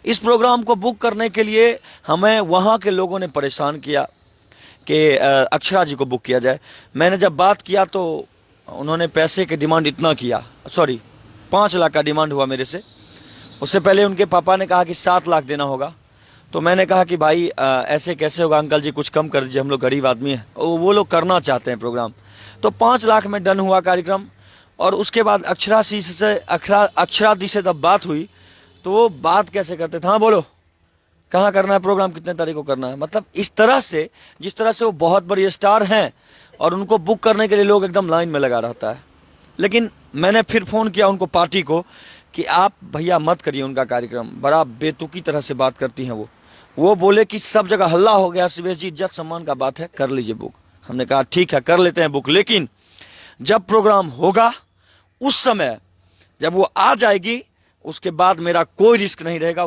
इस प्रोग्राम को बुक करने के लिए हमें वहाँ के लोगों ने परेशान किया कि अक्षरा जी को बुक किया जाए। मैंने जब बात किया तो उन्होंने पैसे की डिमांड इतना किया, सॉरी 5 लाख का डिमांड हुआ मेरे से। उससे पहले उनके पापा ने कहा कि 7 लाख देना होगा। तो मैंने कहा कि भाई ऐसे कैसे होगा अंकल जी, कुछ कम कर दीजिए, हम लोग गरीब आदमी हैं। वो लोग करना चाहते हैं प्रोग्राम। तो 5 लाख में डन हुआ कार्यक्रम। और उसके बाद अक्षरा दी से जब बात हुई तो वो बात कैसे करते थे, हाँ बोलो कहाँ करना है प्रोग्राम, कितने तारीख को करना है। मतलब इस तरह से, जिस तरह से वो बहुत बड़ी स्टार हैं और उनको बुक करने के लिए लोग एकदम लाइन में लगा रहता है। लेकिन मैंने फिर फ़ोन किया उनको, पार्टी को, कि आप भैया मत करिए उनका कार्यक्रम, बड़ा बेतुकी तरह से बात करती हैं वो बोले कि सब जगह हल्ला हो गया शिवेश जी, इज्जत सम्मान का बात है, कर लीजिए बुक। हमने कहा ठीक है कर लेते हैं बुक, लेकिन जब प्रोग्राम होगा उस समय जब वो आ जाएगी उसके बाद मेरा कोई रिस्क नहीं रहेगा।